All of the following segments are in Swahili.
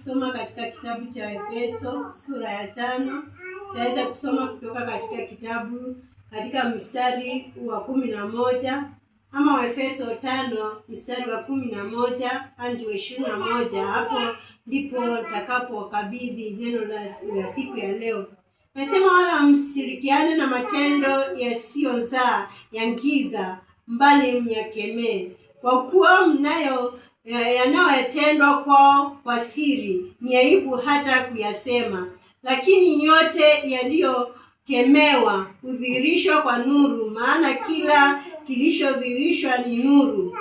Kusoma katika kitabu cha Efeso sura ya 5. Tutaweza kusoma kutoka katika kitabu katika mstari wa 11 ama Efeso 5 mstari wa 11 hadi 21. Hapo ndipo nitakapokabidhi neno la siku ya leo. Nasema, wala msishirikiane na matendo yasiyozaa ya giza, mbali myakemee. Kwa kuwa yanayotendwa kwao kwa siri ni aibu hata kuyasema, lakini yote yaliyokemewa hudhihirishwa kwa nuru, maana kila kilichodhihirishwa ni nuru.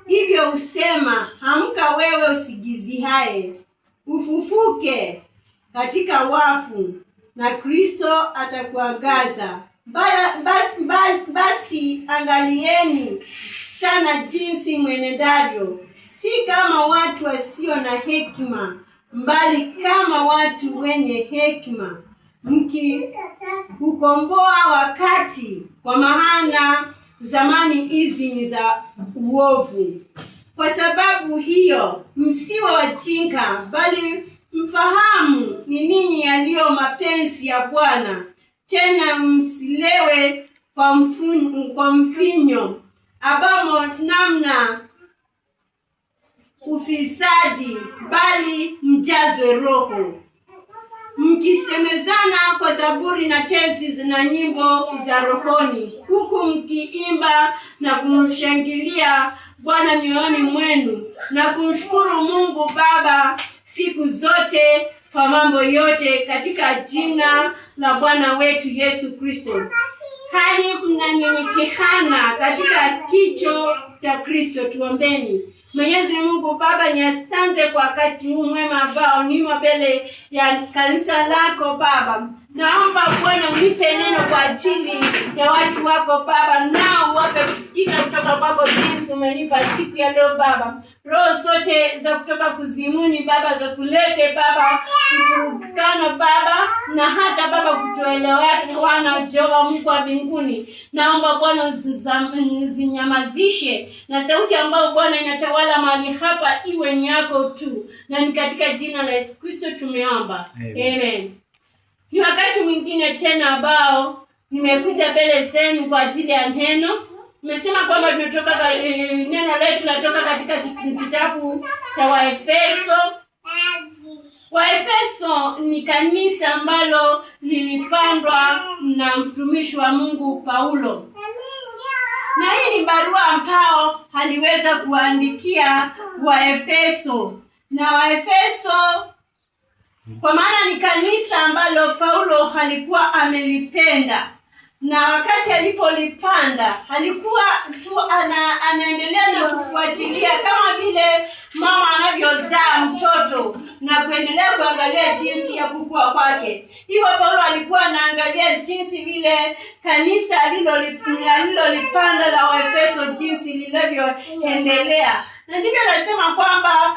Hivyo usema, amka wewe usigizihaye, ufufuke katika wafu, na Kristo atakuangaza. Basi angalieni sana jinsi mwenendavyo, si kama watu wasio na hekima, mbali kama watu wenye hekima, mkiukomboa wakati, kwa maana zamani hizi ni za uovu. Kwa sababu hiyo msiwe wajinga, bali mfahamu ni nini yaliyo mapenzi ya Bwana. Tena msilewe kwa mvinyo, ambamo namna ufisadi, bali mjazwe Roho, mkisemezana kwa zaburi na tenzi na nyimbo za rohoni, huku mkiimba na kumshangilia Bwana mioyoni mwenu, na kumshukuru Mungu Baba siku zote kwa mambo yote katika jina la Bwana wetu Yesu Kristo, hali mnanyenyekana katika kicho cha Kristo. Tuombeni. Mwenyezi Mungu Baba, ni asante kwa wakati huu mwema ambao nimo mbele ya kanisa lako Baba. Naomba Bwana unipe neno kwa ajili ya watu wako Baba, nao wape kusikiza kutoka kwako jinsi umenipa siku ya leo Baba. Roho zote za kutoka kuzimuni Baba, za kulete Baba kufurukana Baba, na hata Baba kutoelewana Jehova Mungu wa mbinguni, naomba Bwana uzinyamazishe, na sauti ambayo Bwana inatawala mahali hapa iwe ni yako tu, na ni katika jina la Yesu Kristo tumeomba. Amen. Ni wakati mwingine tena ambao nimekuja mbele zenu kwa ajili ya neno. Nimesema kwamba tunatoka neno letu latoka katika kitabu cha Waefeso. Waefeso ni kanisa ambalo lilipandwa na mtumishi wa Mungu Paulo. Na hii ni barua ambao aliweza kuandikia Waefeso. Na Waefeso kwa maana ni kanisa ambalo Paulo alikuwa amelipenda, na wakati alipolipanda alikuwa tu anaendelea na kufuatilia kama vile mama anavyozaa mtoto na kuendelea kuangalia jinsi ya kukua kwake. Hivyo Paulo alikuwa anaangalia jinsi vile kanisa alilolipanda la Waefeso jinsi linavyoendelea. Na ndivyo nasema kwamba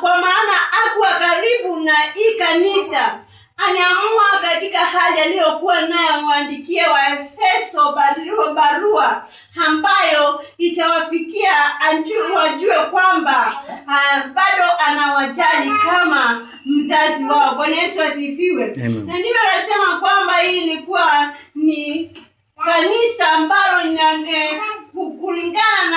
kwa maana hakuwa karibu na hii kanisa, aniamua katika hali aliyokuwa nayo muandikie Waefeso barua ambayo itawafikia wajue kwamba bado anawajali kama mzazi wao. Bwana Yesu asifiwe. Na ndivyo nasema kwamba hii ilikuwa ni kanisa ambalo kulingana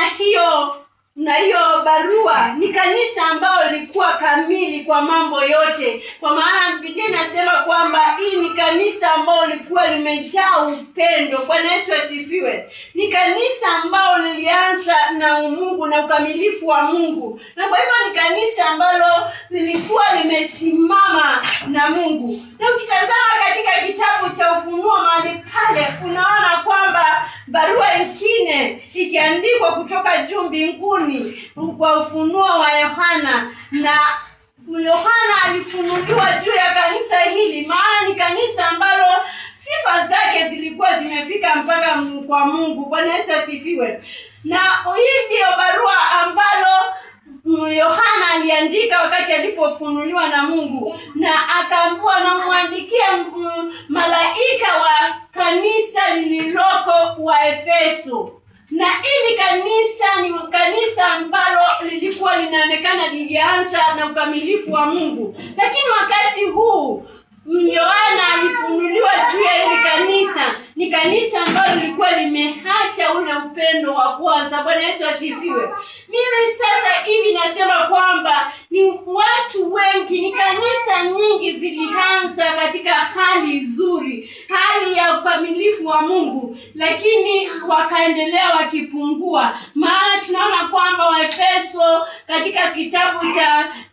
na hiyo barua ni kanisa ambalo lilikuwa kamili kwa mambo yote, kwa maana Biblia inasema kwamba hii ni kanisa ambalo lilikuwa limejaa upendo. Bwana Yesu asifiwe. Ni kanisa ambalo lilianza na Mungu na ukamilifu wa Mungu, na kwa hivyo ni kanisa ambalo lilikuwa limesimama na Mungu. Na ukitazama katika kitabu cha Ufunuo mahali pale, unaona kwamba barua nyingine ikiandikwa kutoka juu mbinguni kwa ufunuo wa Yohana, na Yohana alifunuliwa juu ya kanisa hili, maana ni kanisa ambalo sifa zake zilikuwa zimefika mpaka kwa Mungu. Bwana Yesu asifiwe. Na hii ndio barua ambalo Yohana aliandika wakati alipofunuliwa na Mungu, na akaambiwa na muandikia malaika wa kanisa lililoko Waefeso. Na ili kanisa ni kanisa ambalo lilikuwa linaonekana lilianza na ukamilifu wa Mungu. Lakini wakati huu Yohana alifunuliwa juu ya hili kanisa, ni kanisa ambalo lilikuwa limeacha ule upendo wa kwanza. Bwana Yesu asifiwe. Mimi sasa hivi nasema kwamba ni watu wengi, ni kanisa nyingi zilianza katika hali nzuri, hali ya ukamilifu wa Mungu, lakini wakaendelea wakipungua. Maana tunaona kwamba Waefeso katika kitabu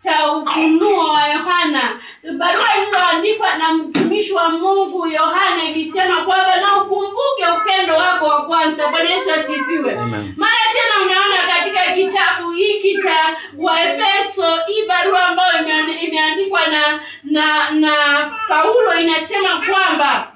cha Ufunuo wa Yohana, barua iliyoandikwa na mtumishi wa Mungu Yohana, ilisema kwamba na ukumbuke upendo wako wa kwanza. Bwana Yesu asifiwe. Mara tena unaona katika kitabu hiki cha Waefeso, hii barua ambayo imeandikwa na Paulo, inasema kwamba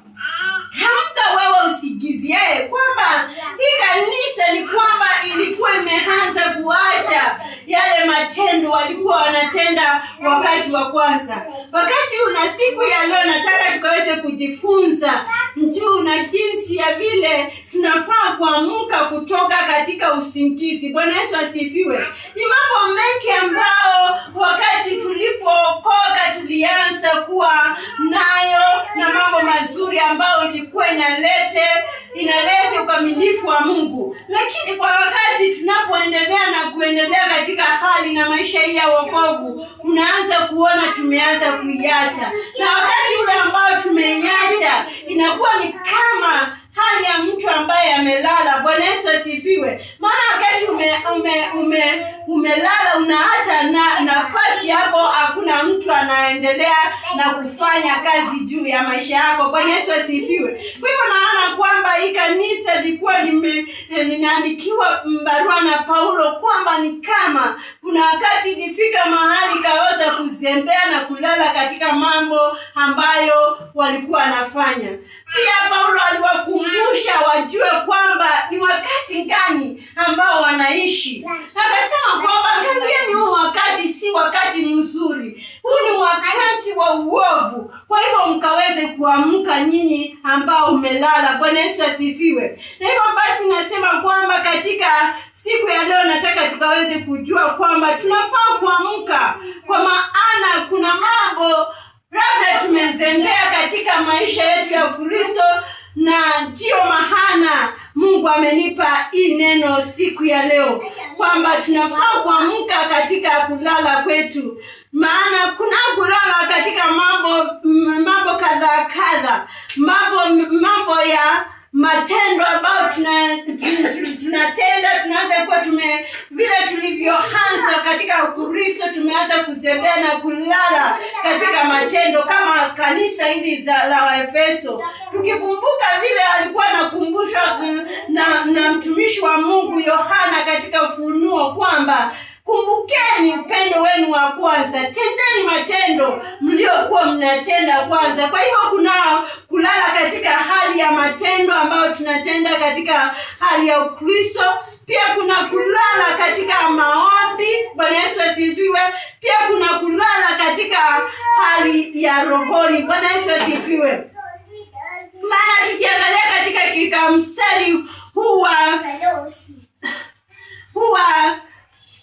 hamka wewe usigiziaye, kwamba hii kanisa ni kwamba ilikuwa imeanza kuacha yale matendo walikuwa wanatenda wakati wa kwanza. Wakati una siku ya leo nataka tukaweze kujifunza juu na jinsi ya vile tunafaa kuamka kutoka katika usingizi. Bwana Yesu asifiwe. Ni mambo mengi ambao wakati tulipookoka tulianza kuwa nayo, na mambo mazuri ambayo ilikuwa inalete ukamilifu wa Mungu. Lakini kwa wakati tunapoendelea na kuendelea katika hali na maisha hii ya wokovu, unaanza kuona tumeanza kuiacha. Na wakati ule ambao tumeiacha, inakuwa ni kama hali ya mtu ambaye amelala. Bwana Yesu asifiwe. Maana wakati umelala unaacha na nafasi yako, hakuna mtu anaendelea na kufanya kazi juu ya maisha yako. Bwana Yesu asifiwe. Kwa hivyo naona kwamba hii kanisa lilikuwa linaandikiwa barua na Paulo kwamba ni kama kuna wakati ilifika mahali kaweza kuzembea na kulala katika mambo ambayo walikuwa wanafanya. Pia Paulo aliwakumbusha wajue kwamba ni wakati gani ambao wanaishi. Akasema kwamba angalieni, huu wakati si wakati mzuri. Huu ni wakati wa uovu. Kwa hivyo mkaweze kuamka nyinyi ambao umelala. Bwana Yesu asifiwe. Na hivyo basi nasema kwamba katika siku ya leo nataka tukaweze kujua kwamba tunafaa kuamka, kwa maana kuna mambo labda tumezembea katika maisha yetu ya Kristo, na ndio maana Mungu amenipa hii neno siku ya leo kwamba tunafaa kuamka katika kulala kwetu. Maana kuna kulala katika mambo kadha, mambo ya matendo ambayo tunatenda. Tunaanza kuwa vile tulivyoanza katika Ukristo, tumeanza kuzembea na kulala katika matendo, kama kanisa hili la Waefeso. Tukikumbuka vile alikuwa anakumbushwa na mtumishi wa Mungu Yohana katika Ufunuo kwamba kumbukeni upendo wenu wa kwanza, tendeni matendo mliokuwa mnatenda kwanza. Kwa hivyo kuna kulala katika hali ya matendo ambayo tunatenda katika hali ya Ukristo. Pia kuna kulala katika maombi. Bwana Yesu asifiwe. Pia kuna kulala katika hali ya rohoni. Bwana Yesu asifiwe. Maana tukiangalia katika mstari huwa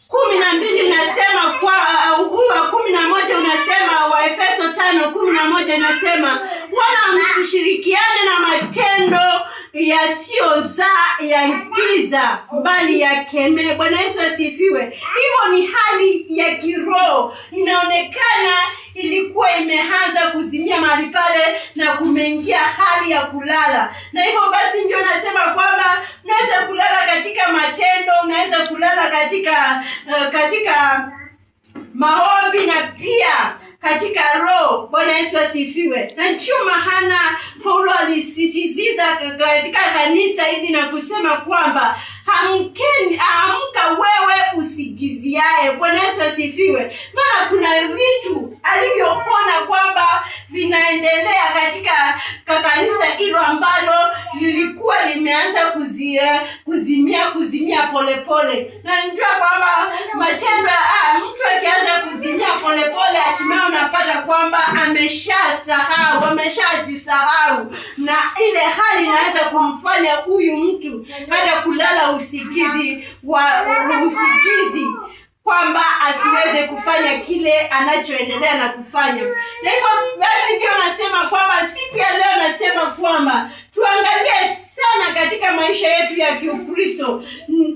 12 nasema kwa huwa 11 unasema, Waefeso 5:11 inasema, wala msishirikiane na matendo yasiyozaa ya giza, bali yakemee. Bwana Yesu asifiwe. Hivyo ni hali ya kiroho inaonekana ilikuwa imeanza kuzimia mahali pale na kumeingia hali ya kulala. Na hivyo basi ndio nasema kwamba unaweza kulala katika matendo, unaweza kulala katika maombi na pia katika roho. Bwana Yesu asifiwe. Na ndio maana Paulo alisisitiza katika kanisa hivi na kusema kwamba amka wewe usigiziaye. Bwana Yesu asifiwe. Maana kuna vitu alivyoona kwamba vinaendelea katika kanisa hilo ambalo lilikuwa limeanza kuzimia polepole. Na njua kwamba matendo mtu akianza kuzimia polepole hatimaye unapata kwamba ameshajisahau, na ile hali inaweza kumfanya huyu mtu hata kulala usingizi kwamba asiweze kufanya kile anachoendelea na kufanya. Na hivyo basi ndio nasema kwamba siku ya leo nasema kwamba tuangalie sana katika maisha yetu ya Kikristo,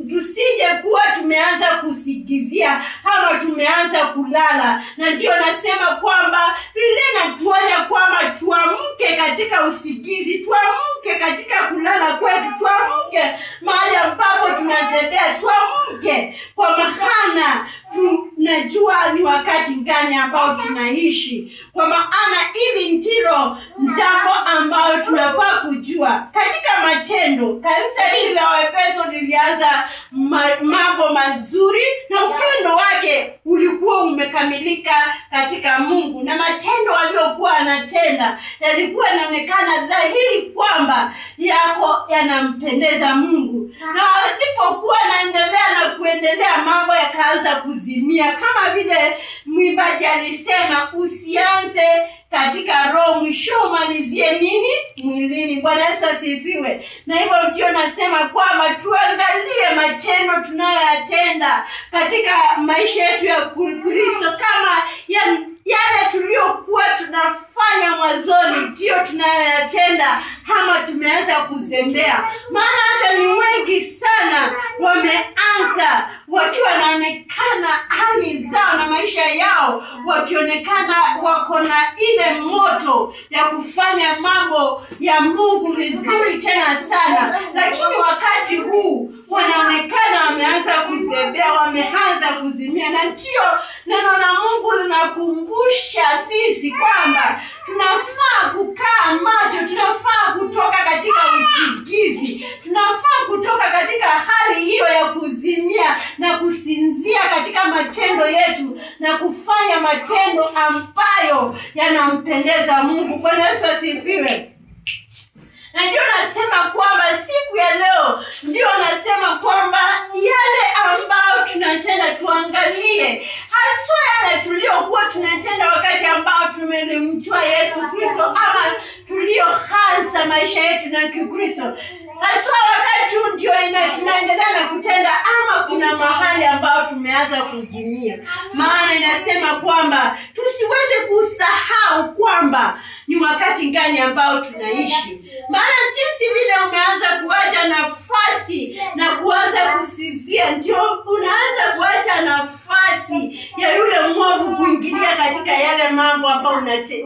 tusije kuwa tumeanza kusigizia ama tumeanza kulala. Na ndio nasema kwamba Biblia inatuonya kwamba tuamke katika usingizi, tuamke katika kulala kwetu, tuamke mahali ambapo tunazembea, tuamke, kwa maana tunajua ni wakati gani ambao tunaishi. Kwa maana hili ndilo jambo ambalo tunafaa kujua. Katika matendo, kanisa hili la Waefeso lilianza mambo mazuri, na upendo wake ulikuwa umekamilika katika Mungu, na matendo aliyokuwa anatenda yalikuwa yanaonekana dhahiri kwamba yanampendeza Mungu. Na alipokuwa anaendelea na kuendelea, mambo yakaanza kuzimia, kama vile mwimbaji alisema, usianze katika roho, mwisho umalizie nini? Mwilini. Bwana Yesu asifiwe. Na hivyo ndio nasema kwamba tuangalie matendo tunayoyatenda katika maisha yetu ya Kristo, kama yale tuliyokuwa tunafanya mwanzoni ndio tunayoyatenda ama tumeanza kuzembea. Maana hata ni wengi sana wameanza wakiwa wanaonekana hali zao na maisha yao, wakionekana wako na ile moto ya kufanya mambo ya Mungu vizuri tena sana, lakini wakati huu wanaonekana wameanza kuzembea, wameanza kuzimia. Na ndio neno la Mungu linakumbusha sisi kwamba tunafaa kukaa macho, tunafaa kutoka katika usingizi, tunafaa kutoka katika hali hiyo ya kuzimia na kusinzia katika matendo yetu na kufanya matendo ambayo yanampendeza Mungu. Bwana Yesu asifiwe. Na ndio nasema kwamba siku ya leo ndio nasema kwamba yale ambayo tunatenda tuangalie haswa yale tuliokuwa tunatenda wakati ambao tumemjua Yesu Kristo, ama tulioanza maisha yetu na Kikristo. Haswa wakati ndio tunaendelea na kutenda, ama kuna mahali ambao tumeanza kuzimia. Maana inasema kwamba tusiweze kusahau kwamba ni wakati gani ambao tunaishi. Maana jinsi vile umeanza kuacha nafasi na kuanza kusizia, ndio unaanza kuacha nafasi ya yule mwovu kuingilia katika yale mambo ambayo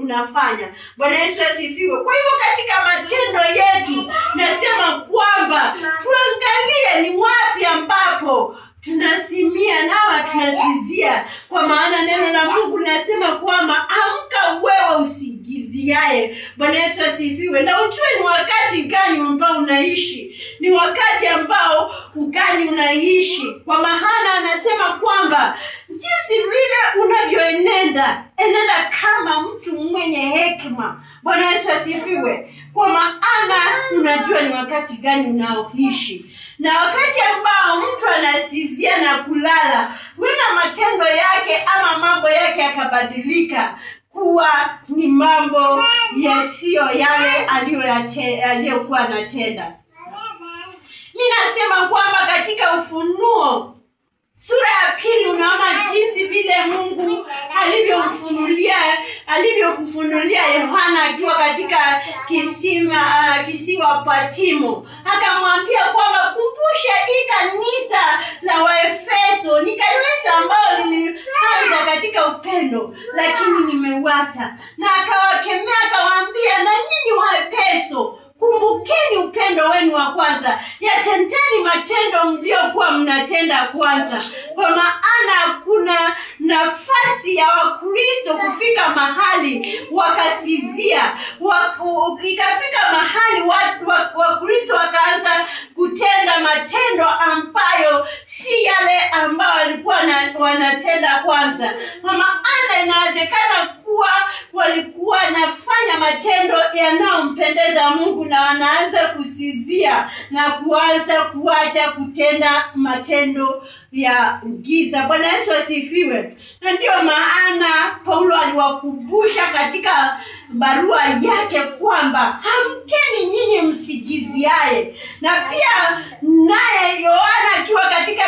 unafanya. Bwana Yesu asifiwe. Kwa hivyo katika matendo yetu nasema kwamba tuangalie ni wapi ambapo tunasimia na tunasizia, kwa maana neno la Mungu linasema kwamba amka wewe usingiziaye. Bwana Yesu asifiwe. Na ujue ni wakati gani ambao unaishi, ni wakati ambao gani unaishi, kwa maana anasema kwamba jinsi vile unavyoenenda, enenda kama mtu mwenye hekima. Bwana Yesu asifiwe. Kwa maana unajua ni wakati gani unaoishi. Na wakati ambao mtu anasizia na kulala, wena matendo yake ama mambo yake yakabadilika kuwa ni mambo yasiyo yale aliyokuwa anatenda. Mimi nasema kwamba katika Ufunuo sura ya 2 unaona jinsi vile Mungu alivyomfunulia Yohana akiwa katika kisiwa Patimo. Akamwambia kwamba kumbusha hii kanisa la Waefeso, ni kanisa ambalo lilianza katika upendo lakini nimeuacha. Na akawakemea akawaambia, na nyinyi Waefeso, kumbukeni upendo wenu wa kwanza. Yatendeni matendo mliokuwa mnatenda kwanza. Kwa maana kuna nafasi ya Wakristo kufika mahali wakasizia, ikafika mahali Wakristo wakaanza kutenda matendo ambayo si yale ambayo walikuwa wanatenda kwanza. Kwa maana inawezekana kuwa walikuwa wanafanya matendo yanayompendeza Mungu na wanaanza kusizia na kuanza kuacha kutenda matendo ya giza. Bwana Yesu asifiwe. Na ndio maana Paulo aliwakumbusha katika barua yake kwamba amkeni nyinyi msigiziaye. Na pia naye Yohana akiwa katika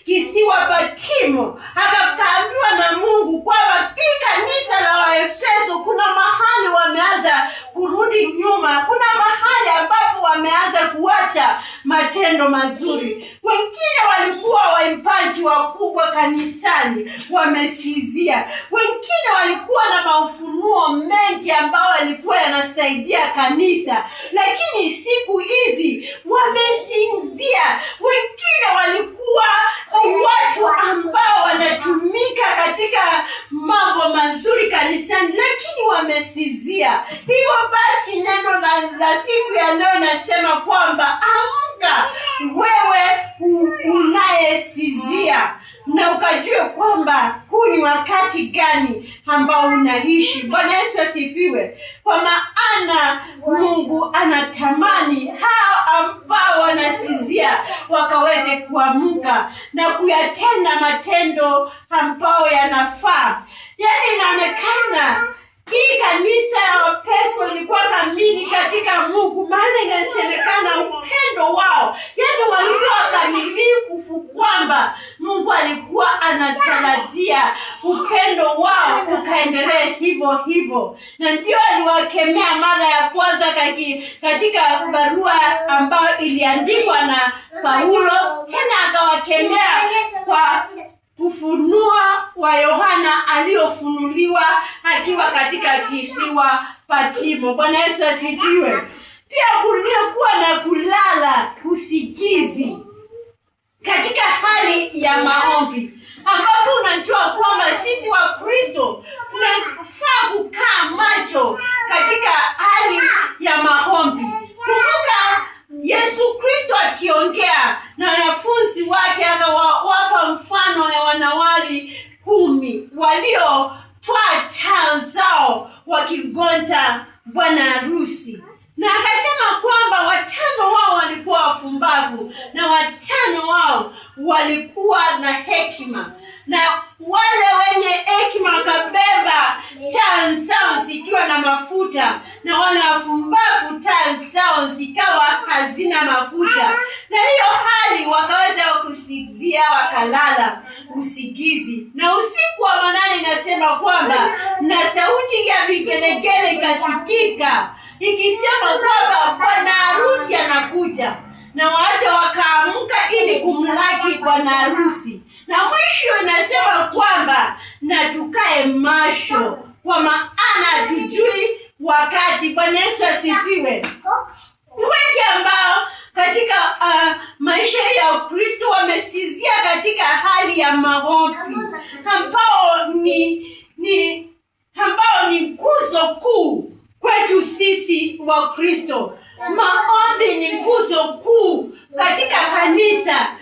kisiwa Patimo akaambiwa na Mungu kwamba hii kanisa la Waefeso kuna mahali wameanza kurudi nyuma, kuna mahali ambapo wameanza kuacha matendo mazuri. Wengine walikuwa waimbaji wakubwa kanisani, wamesizia. Wengine walikuwa na maufunuo mengi ambao walikuwa yanasaidia kanisa, lakini siku hizi wamesinzia. Wengine walikuwa watu ambao wanatumika katika mambo mazuri kanisani, lakini wamesizia. Hivyo basi neno la siku ya leo nasema kwamba amka wewe unayesizia, na ukajue kwamba huu ni wakati gani ambao unaishi. Bwana Yesu asifiwe. Kwa maana Mungu anatamani hao ambao wanasizia wakaweze kuamka na kuyatenda matendo ambao yanafaa. Yaani inaonekana hii kanisa ya Efeso ilikuwa kamili katika Mungu, maana inasemekana upendo wao, yaani walikuwa kamilifu, kwamba Mungu alikuwa anatarajia upendo wao ukaendelee hivyo hivyo. Na ndio aliwakemea mara ya kwanza katika barua ambayo iliandikwa na Paulo, tena akawakemea kwa ufunua wa Yohana aliofunuliwa akiwa katika kisiwa Patimo. Bwana Yesu asifiwe. Pia kulikuwa na kulala usikizi katika hali ya maombi, ambapo unajua kwamba sisi wa Kristo tunafaa kukaa macho katika hali ya maombi. Kumbuka Yesu Kristo akiongea na wanafunzi wake akawapa mfano ya wanawali 10 waliotwaa taa zao wakigonja bwana harusi. Na akasema kwamba 5 wao walikuwa wafumbavu na 5 wao walikuwa na hekima, na wale wenye hekima wakabeba taa zao zikiwa na mafuta, na wale wafumbavu taa zao zikawa hazina mafuta. Na hiyo hali wakaweza kusinzia, wakalala usingizi. Na usiku wa manane inasema kwamba na sauti ya vigelegele ikasikika ikisema kwamba bwana harusi anakuja, na watu wakaamka ili kumlaki bwana harusi. Na mwisho inasema kwamba na tukae macho, kwa maana hatujui wakati. Bwana Yesu asifiwe. Wengi ambao katika maisha ya Kristo wamesizia katika hali ya maombi, ambao ni nguzo kuu kwetu sisi wa Kristo. Maombi ni nguzo kuu katika kanisa.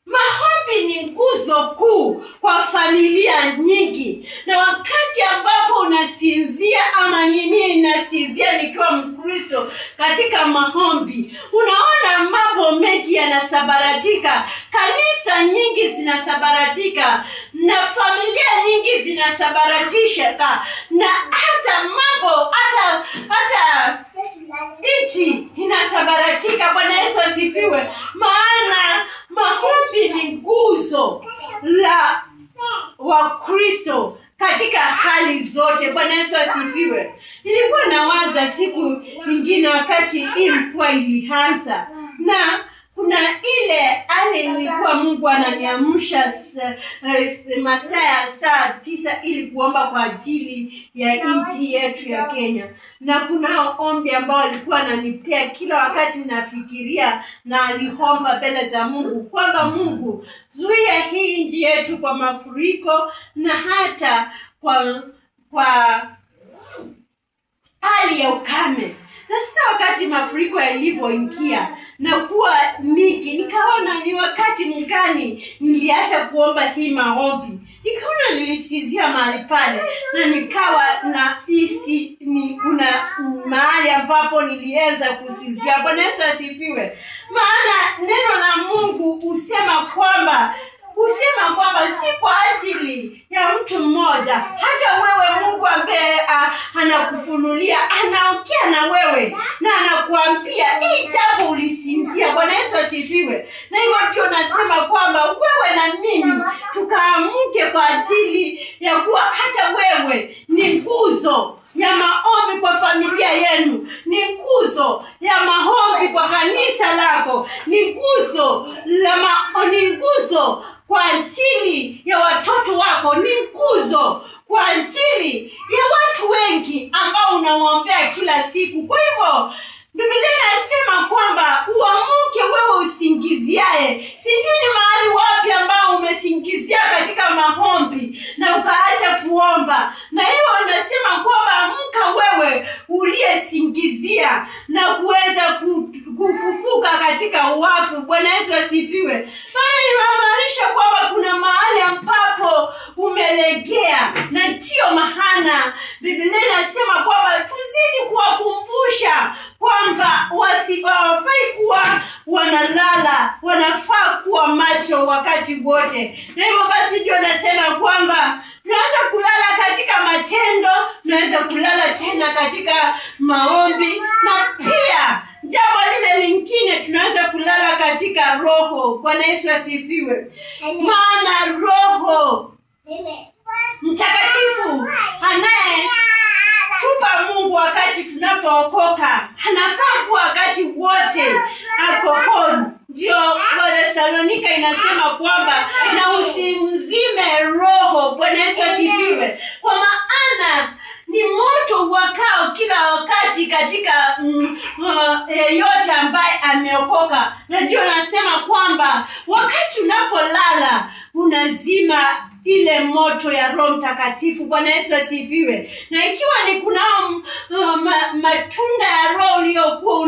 Maombi ni nguzo kuu kwa familia nyingi. Na wakati ambapo unasinzia, ama mimi nasinzia nikiwa Mkristo katika maombi, unaona mambo mengi yanasabaratika. Kanisa nyingi zinasabaratika, na familia nyingi zinasabaratika, na hata mambo hata nchi inasabaratika. Bwana Yesu asifiwe. Maana maombi ni nguzo la Wakristo katika hali zote. Bwana Yesu asifiwe. Nilikuwa nawaza siku nyingine wakati hii mvua ilianza, na kuna ile nilikuwa Mungu ananiamsha masaa ya saa 9 ili kuomba kwa ajili ya nchi yetu ya Kenya. Na kuna ombi ambao alikuwa ananipea kila wakati nafikiria, na aliomba mbele za Mungu kwamba Mungu, zuia hii nchi yetu kwa mafuriko na hata kwa hali ya ukame. Na sasa wakati mafuriko yalivyoingia na kuwa miki, nikaona ni wakati mgani niliacha kuomba hii maombi. Nikaona nilisizia mahali pale, na nikawa na hisi kuna mahali ambapo niliweza kusizia. Bwana Yesu asifiwe. Maana neno la Mungu husema kwamba si kwa ajili ya mtu mmoja. Hata wewe Mungu anakufunulia, anaongea na wewe na anakuambia hii jambo ulisinzia. Bwana Yesu asifiwe. Na hivyo ndio nasema kwamba wewe na mimi tukaamke kwa ajili ya kuwa hata wewe ni nguzo ya maombi kwa familia yenu, ni nguzo ya maombi kwa kanisa lako, ni nguzo kwa ajili ya watoto wako, ni nguzo kwa ajili ya watu wengi ambao unawaombea kila siku. Kwa hivyo Biblia inasema kwamba uamke wewe usingiziaye. Sijui ni mahali wapi ambao umesingizia katika maombi na ukaacha kuomba. Na hiyo inasema kwamba amka wewe uliyesingizia na kuweza kufufuka katika wafu. Bwana Yesu asifiwe. Bali inamaanisha kwamba kuna mahali ambapo umelegea, na ndio maana Biblia inasema kwamba tuzidi kuwakumbusha kwamba hawafai kuwa wanalala, wanafaa kuwa macho wakati wote. Na hivyo basi ndio nasema kwamba tunaweza kulala katika matendo, tunaweza kulala tena katika maombi, na pia jambo lile lingine tunaweza kulala katika roho. Bwana Yesu asifiwe. Maana Roho Mtakatifu tupa Mungu wakati tunapookoka, anafaa kuwa wakati wote ako huru. Ndio Wathesalonika inasema kwamba na usimzime roho. Bwana Yesu asifiwe. Kwa maana ni moto wakao kila wakati katika yeyote ambaye ameokoka. Na ndio nasema kwamba wakati unapolala unazima ile moto ya Roho Mtakatifu. Bwana Yesu asifiwe. Na ikiwa ni kuna matunda ya Roho uliyokuwa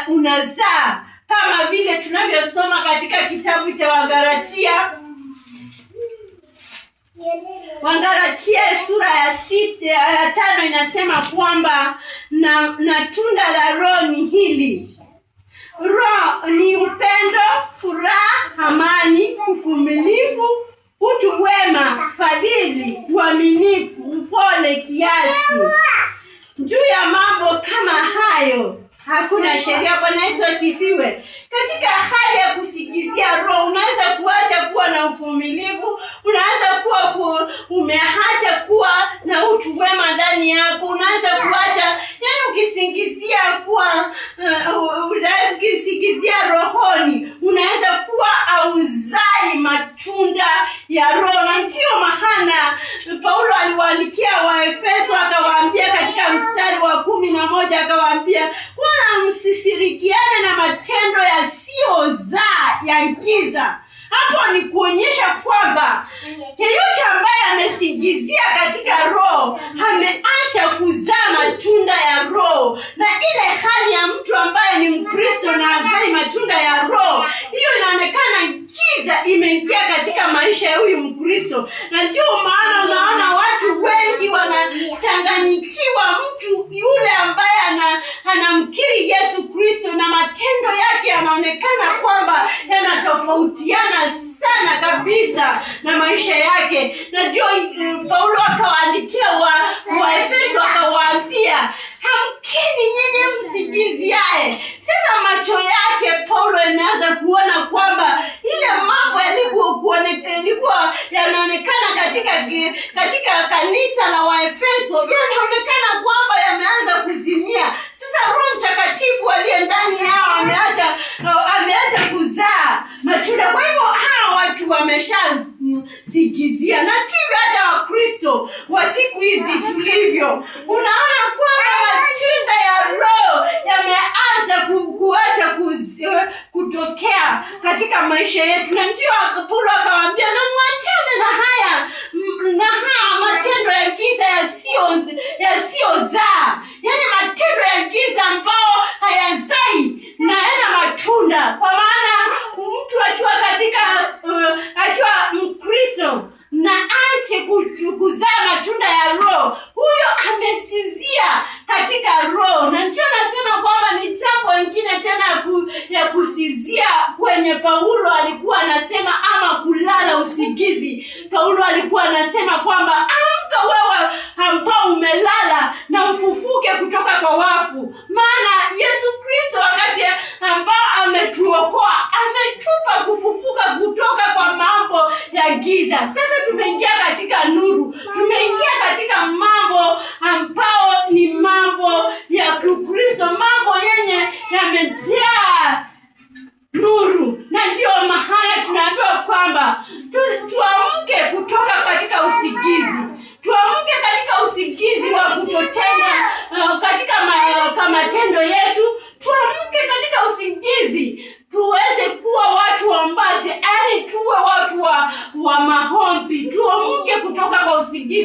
unazaa, kama vile tunavyosoma katika kitabu cha Wagalatia sura ya 5 inasema kwamba na tunda la Roho ni hili. Roho ni upendo, furaha, amani, uvumilivu, utu wema, fadhili, uaminifu, upole, kiasi. Juu ya mambo kama hayo hakuna sheria. Bwana Yesu asifiwe. Katika hali ya kusikizia Roho unaweza kuacha kuwa na uvumilivu, unaweza kuwa umeacha kuwa na utu wema ndani yako, unaweza kuacha, ukisingizia kuwa ukisingizia rohoni, unaweza kuwa hauzai matunda ya Roho. Na ndio maana Paulo aliwaandikia Waefeso akawaambia katika mstari wa 11 akawaambia, wala msishirikiane na matendo yasiyozaa ya giza. Hapo ni kuonyesha kwamba yeyote ambaye amesingizia katika Roho ameacha kuzaa matunda ya Roho. Na ile hali ya mtu ambaye ni Mkristo na hazai matunda ya Roho, hiyo inaonekana giza imeingia katika maisha ya huyu Mkristo. Na ndio maana unaona watu wengi wanachanganyikiwa. Mtu yule ambaye anamkiri Yesu Kristo na matendo yake yanaonekana kwamba yanatofautiana sana kabisa na maisha yake. Na ndio Paulo akawaandikia Waefeso akawaambia, hamkini nyinyi msingiziaye. Sasa macho yake Paulo anaanza kuona kwamba ile mambo yalikuwa yanaonekana katika kanisa la Waefeso yanaonekana kwamba yameanza kuzimia. Sasa Roho Mtakatifu aliye ndani yao ameacha kuzaa matunda. Kwa hivyo hawa watu wameshasingizia. Na ndivyo hata Wakristo wa siku hizi tulivyo. Unaona kwamba matunda ya Roho yameanza kuacha kutokea katika maisha yetu. Na ndio Paulo akawaambia, na mwachane na haya matendo ya giza yasiyozaa. Yaani matendo ya giza ambao hayazai na yana matunda. Kwa maana mtu akiwa Mkristo na ache kuzaa matunda ya Roho, huyo amesizia katika Roho. Na ndio nasema kwamba ni jambo lingine tena ya kusizia kwenye Paulo alikuwa anasema, ama kulala usingizi. Paulo alikuwa anasema kwamba amka wewe ambao umelala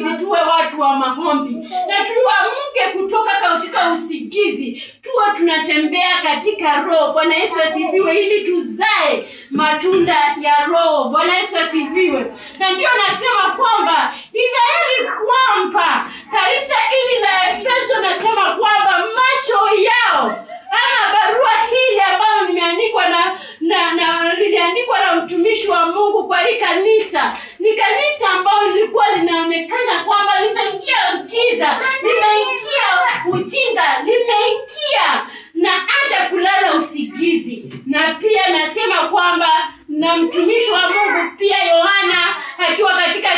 usingizi tuwe watu wa maombi, na tuamke kutoka katika usingizi tuwe tunatembea katika Roho. Bwana Yesu asifiwe, ili tuzae matunda ya Roho. Bwana Yesu asifiwe. Na ndio nasema kwamba ni dhahiri kwamba kanisa hili la Efeso nasema kwamba macho yao ama barua hili ambayo limeandikwa liliandikwa na mtumishi wa Mungu kwa hii kanisa, ni kanisa ambalo lilikuwa linaonekana kwamba limeingia giza, limeingia ujinga, limeingia na hata kulala usingizi. Na pia nasema kwamba na mtumishi wa Mungu pia Yohana akiwa katika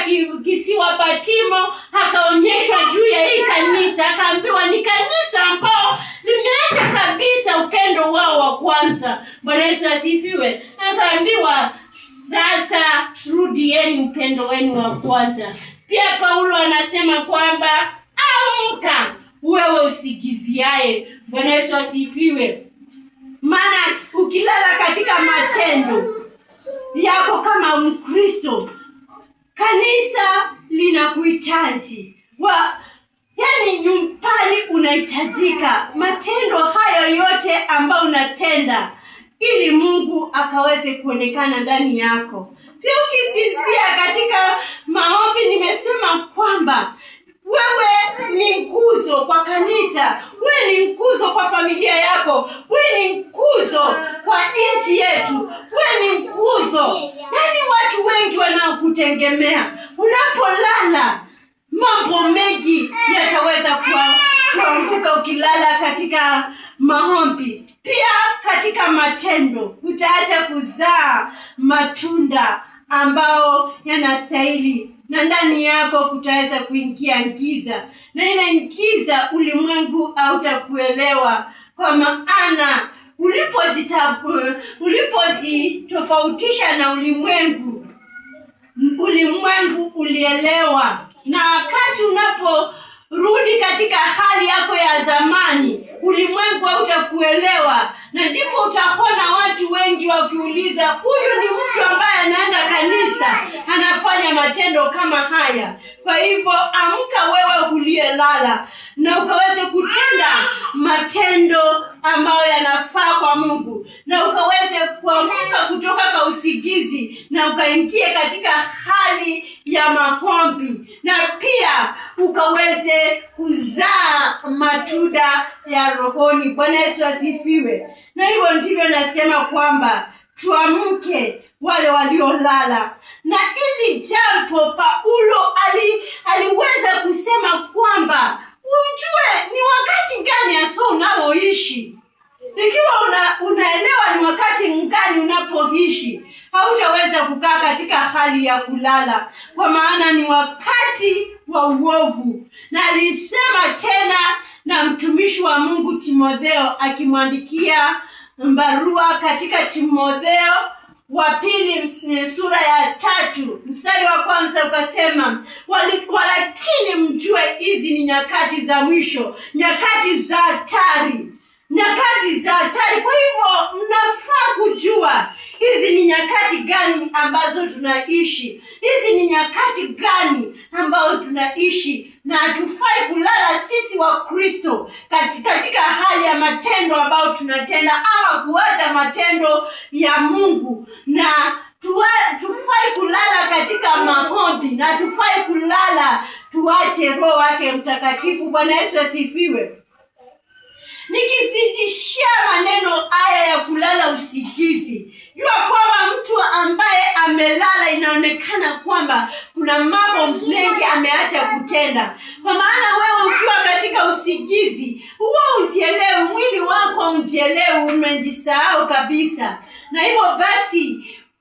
kisiwa Patimo akaonyeshwa juu ya hii kanisa, akaambiwa ni kanisa ambao limeacha kabisa upendo wao wa kwanza. Bwana Yesu asifiwe. Akaambiwa sasa rudieni upendo wenu wa kwanza. Pia Paulo anasema kwamba amka wewe usingiziaye. Bwana Yesu asifiwe. Maana ukilala katika matendo yako kama Mkristo, kanisa linakuhitaji. Yaani nyumbani unahitajika matendo haya yote ambayo unatenda ili Mungu akaweze kuonekana ndani yako. Pia ukisizia katika maombi, nimesema kwamba wewe ni nguzo kwa kanisa, wewe ni nguzo kwa familia yako, wewe ni nguzo kwa nchi yetu, wewe ni nguzo. Yaani watu wengi wanaokutegemea. Unapolala mambo mengi yataweza kuanguka ukilala katika maombi. Pia katika matendo utaacha kuzaa matunda ambao yanastahili, na ndani yako kutaweza kuingia giza, na ile giza ulimwengu hautakuelewa. Kwa maana ulipojitofautisha na ulimwengu ulielewa. Na wakati unaporudi katika hali yako ya zamani, ulimwengu hautakuelewa, na ndipo utaona watu wengi wakiuliza, huyu ni mtu ambaye anaenda kanisa, anafanya matendo kama haya. Kwa hivyo amka wewe uliyelala, na ukaweze kutenda matendo ambayo yanafaa kwa Mungu, na ukaweze kuamka kutoka kwa usingizi na ukaingie katika hali ya maombi, na pia ukaweze kuzaa matunda ya rohoni. Bwana Yesu asifiwe. Na hivyo ndivyo nasema kwamba tuamke wale waliolala. Na ili jambo Paulo aliweza kusema kwamba ujue ni wakati gani hasa unaoishi. Ikiwa unaelewa ni wakati gani unapoishi, hautaweza kukaa katika hali ya kulala, kwa maana ni wakati wa uovu. Na alisema tena na mtumishi wa Mungu Timotheo, akimwandikia barua katika Timotheo wa pili sura ya 3 mstari wa 1, ukasema walakini mjue hizi ni nyakati za mwisho, nyakati za hatari. Kwa hivyo mnafaa kujua hizi ni nyakati gani ambazo tunaishi, hizi ni nyakati gani ambazo tunaishi, na hatufai kulala sisi wa Kristo katika hali ya matendo ambayo tunatenda, ama kuacha matendo ya Mungu. Na tufai kulala katika maombi, na tufai kulala tuache Roho wake Mtakatifu. Bwana Yesu asifiwe. Nikizidishia maneno haya ya kulala usingizi, jua kwamba mtu ambaye amelala inaonekana kwamba kuna mambo mengi ameacha kutenda. Kwa maana wewe ukiwa katika usingizi, huwa ujielewi, mwili wako ujielewi, umejisahau kabisa. Na hivyo basi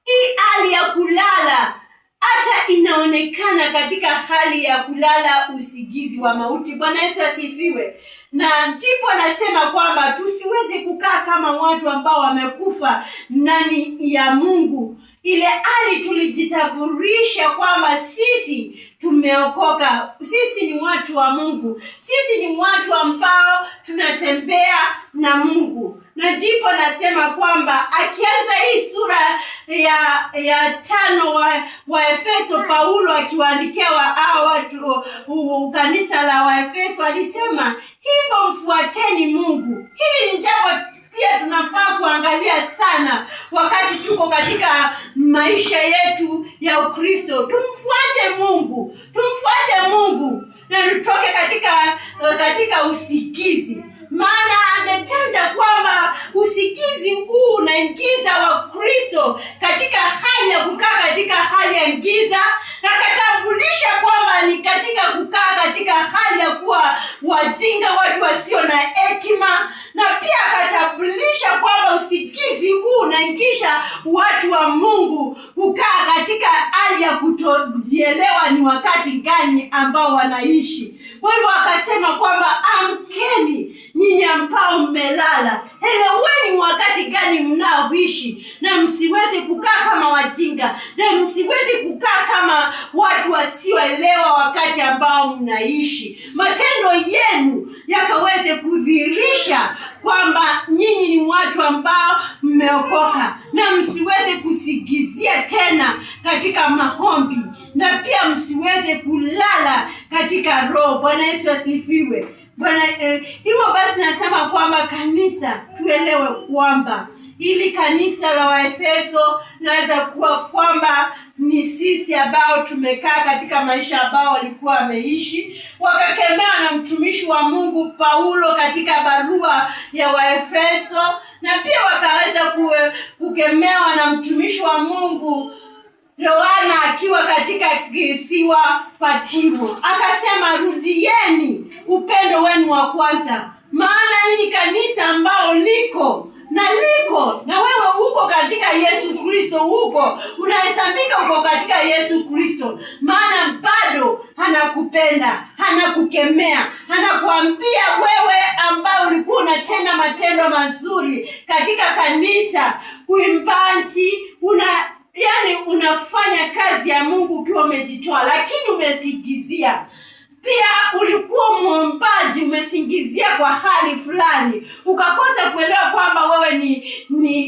hii hali ya kulala hata inaonekana katika hali ya kulala usingizi wa mauti. Bwana Yesu asifiwe. Na ndipo nasema kwamba tusiweze kukaa kama watu ambao wamekufa ndani ya Mungu. ile hali tulijitambulisha kwamba sisi tumeokoka, sisi ni watu wa Mungu, sisi ni watu ambao tunatembea na Mungu. Na ndipo nasema kwamba akianza hii sura ya 5 wa Efeso, Paulo akiwaandikia watu kanisa la Waefeso, alisema hivyo mfuateni Mungu. Hili ni jambo pia tunafaa kuangalia sana wakati tuko katika maisha yetu ya Ukristo. Tumfuate Mungu, na tutoke katika usikizi. Maana ametaja kwamba usikizi huu unaingiza Wakristo katika hali ya kukaa katika hali ya giza, na akatambulisha kwamba ni katika kukaa katika hali ya kuwa wajinga, watu wasio na hekima. Na pia akatambulisha kwamba usikizi huu unaingisha watu wa Mungu kukaa katika hali ya kutojielewa ni wakati gani ambao wanaishi. Kwa hivyo akasema kwamba amkeni nyinyi ambao mmelala, eleweni wakati gani mnaoishi, na msiweze kukaa kama wajinga, na msiweze kukaa kama watu wasioelewa wakati ambao mnaishi. Matendo yenu yakaweze kudhihirisha kwamba nyinyi ni watu ambao mmeokoka, na msiweze kusigizia tena katika maombi, na pia msiweze kulala katika roho. Bwana Yesu asifiwe. Hivyo basi nasema kwamba kanisa tuelewe kwamba ili kanisa la Waefeso naweza kuwa kwamba ni sisi ambao tumekaa katika maisha ambao walikuwa wameishi, wakakemewa na mtumishi wa Mungu Paulo katika barua ya Waefeso, na pia wakaweza kukemewa na mtumishi wa Mungu Yohana akiwa katika kisiwa Patimo. Akasema rudieni upendo wenu wa kwanza. Maana hii kanisa ambao liko na wewe uko katika Yesu Kristo, unahesabika uko katika Yesu Kristo. Maana bado anakupenda, anakukemea, anakuambia wewe ambao ulikuwa unatenda matendo mazuri katika kanisa, uimbaji, unafanya kazi ya Mungu ukiwa umejitoa, lakini umesigizia. Pia ulikuwa muombaji, umesingizia kwa hali fulani, ukakosa kuelewa kwamba wewe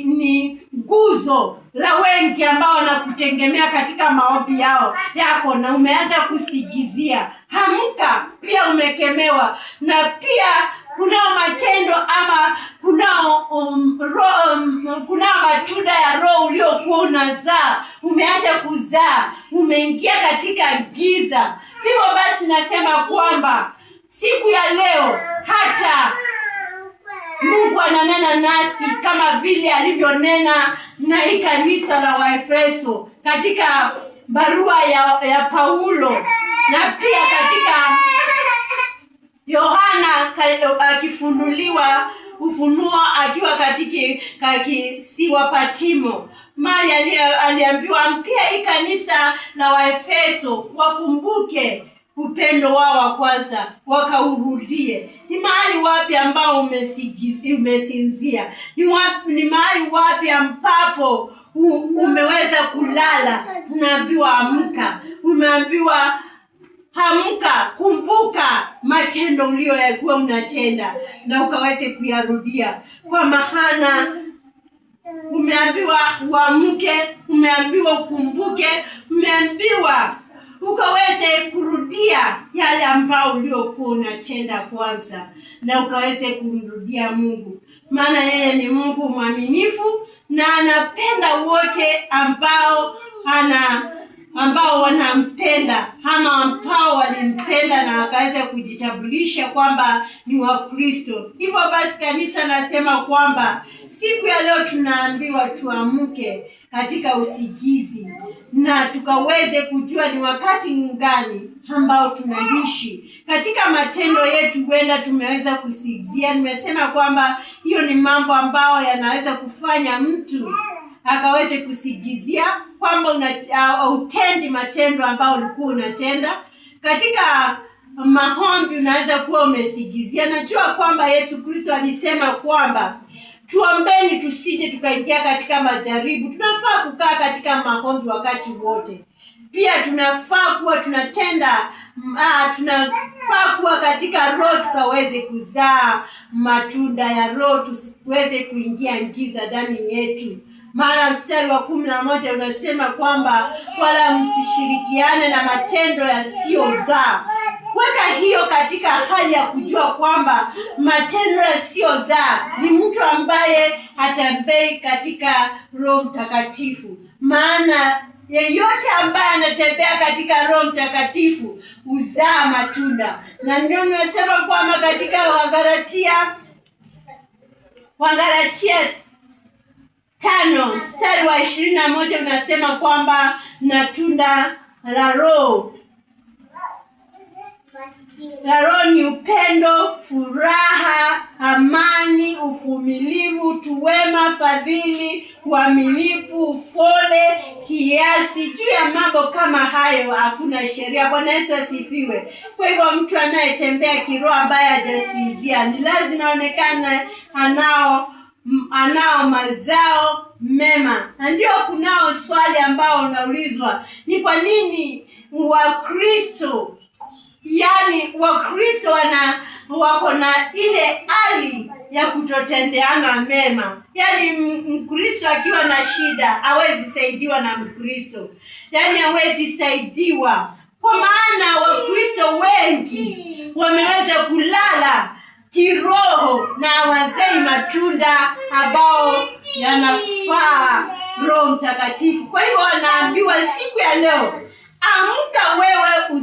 ni nguzo la wengi ambao wanakutegemea katika maombi yako, na umeanza kusigizia. Hamka, pia umekemewa. Na pia kunao matendo ama kunao matunda ya Roho uliokuwa unazaa, umeacha kuzaa, umeingia katika giza. Hivyo basi nasema kwamba siku ya leo hata Mungu ananena nasi kama vile alivyonena na hii kanisa la Waefeso katika barua ya Paulo, na pia katika Yohana akifunuliwa ufunuo akiwa katika kisiwa Patimo. Mali aliambiwa mpia hii kanisa la Waefeso wakumbuke upendo wao wa kwanza, wakaurudie. Ni mahali wapi ambao umesinzia? Ni mahali wapi ambapo umeweza kulala? Unaambiwa amka, umeambiwa hamka, kumbuka matendo uliyokuwa unatenda na ukaweze kuyarudia. Kwa maana umeambiwa uamke, umeambiwa ukumbuke, umeambiwa ukaweze kurudia yale ambao uliokuwa unatenda kwanza, na ukaweze kumrudia Mungu. Maana yeye ni Mungu mwaminifu, na anapenda wote ambao wanampenda, ama ambao walimpenda na wakaweza kujitambulisha kwamba ni Wakristo. Hivyo basi kanisa nasema kwamba siku ya leo tunaambiwa tuamke katika usigizi, na tukaweze kujua ni wakati gani ambao tunaishi. Katika matendo yetu huenda tumeweza kusigizia. Nimesema kwamba hiyo ni mambo ambayo yanaweza kufanya mtu akaweze kusigizia kwamba utendi matendo ambao ulikuwa unatenda. Katika maombi unaweza kuwa umesigizia. Najua kwamba Yesu Kristo alisema kwamba tuombeni tusije tukaingia katika majaribu. Tunafaa kukaa katika maombi wakati wote. Pia tunafaa kuwa tunafaa kuwa katika roho tukaweze kuzaa matunda ya roho, tusiweze kuingia giza ndani yetu. Maana mstari wa 11 unasema kwamba wala msishirikiane na matendo yasiyozaa. Weka hiyo katika hali ya kujua kwamba matendo yasiyozaa ni mtu ambaye hatembei katika Roho Mtakatifu. Maana yeyote ambaye anatembea katika Roho Mtakatifu uzaa matunda. Na ndio nimesema kwamba katika Wagalatia 5 mstari wa 21 unasema kwamba na tunda la Roho ni upendo, furaha, amani, uvumilivu, utuwema, fadhili, uaminifu, upole, kiasi. Juu ya mambo kama hayo hakuna sheria. Bwana Yesu asifiwe. Kwa hivyo mtu anayetembea kiroho ambaye hajasizia ni lazima aonekane anao mazao mema. Na ndio kunao swali ambao unaulizwa, ni kwa nini Wakristo wako na ile hali ya kutotendeana mema? Mkristo akiwa na shida hawezi saidiwa na Mkristo. Hawezi saidiwa. Kwa maana Wakristo wengi wameweza kulala kiroho na wazai matunda ambao yanafaa Roho Mtakatifu. Kwa hiyo wanaambiwa siku ya leo, amka wewe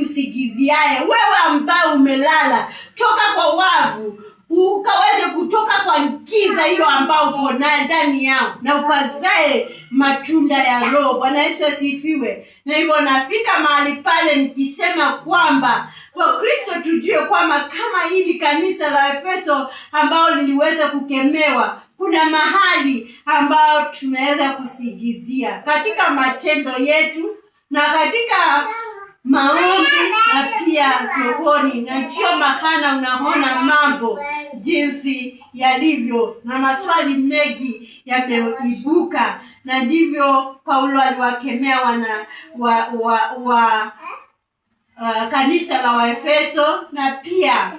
usigiziaye, wewe ambaye umelala, toka kwa wavu, ukaweze kutoka kwa giza hiyo ambao uko ndani yao, na ukazae matunda ya Roho. Bwana Yesu asifiwe. Na hivyo nafika mahali pale nikisema kwamba Wakristo tujue kwamba kama hili kanisa la Efeso ambao liliweza kukemewa, kuna mahali ambao tunaweza kusigizia katika matendo yetu na katika maombi na pia rohoni. Na ndio maana unaona mambo jinsi yalivyo na maswali mengi yameibuka, na ndivyo Paulo aliwakemea kanisa la Waefeso, na pia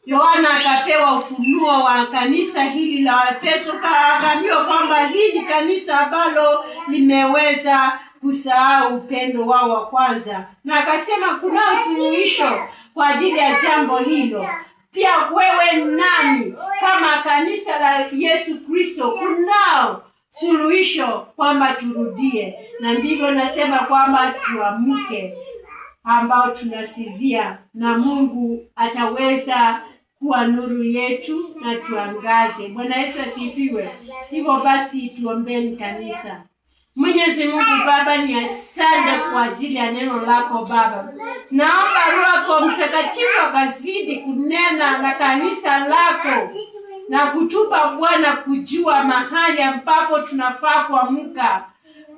Yohana akapewa ufunuo wa kanisa hili la Waefeso. Akaambiwa kwamba hili kanisa ambalo limeweza kusahau upendo wao wa kwanza, na akasema kunao suluhisho kwa ajili ya jambo hilo. Pia wewe nami kama kanisa la Yesu Kristo kunao suluhisho kwamba turudie. Na ndivyo nasema kwamba tuamke ambao tunasizia, na Mungu ataweza kuwa nuru yetu na tuangaze. Bwana Yesu asifiwe. Hivyo basi tuombeni kanisa. Mwenyezi Mungu Baba, ni asante kwa ajili ya neno lako Baba. Naomba Roho Mtakatifu akazidi kunena na kanisa lako na kutupa Bwana kujua mahali ambapo tunafaa kuamka,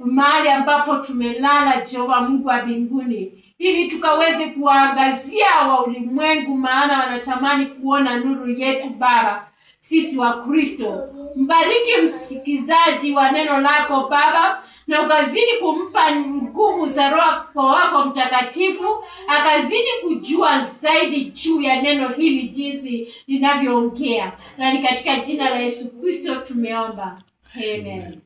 mahali ambapo tumelala, Jehova Mungu wa mbinguni, ili tukaweze kuangazia wa ulimwengu, maana wanatamani kuona nuru yetu Baba, sisi wa Kristo. Mbariki msikizaji wa neno lako Baba, na ukazidi kumpa nguvu za Roho wako Mtakatifu, akazidi kujua zaidi juu ya neno hili jinsi linavyoongea. Na ni katika jina la Yesu Kristo tumeomba. Amen.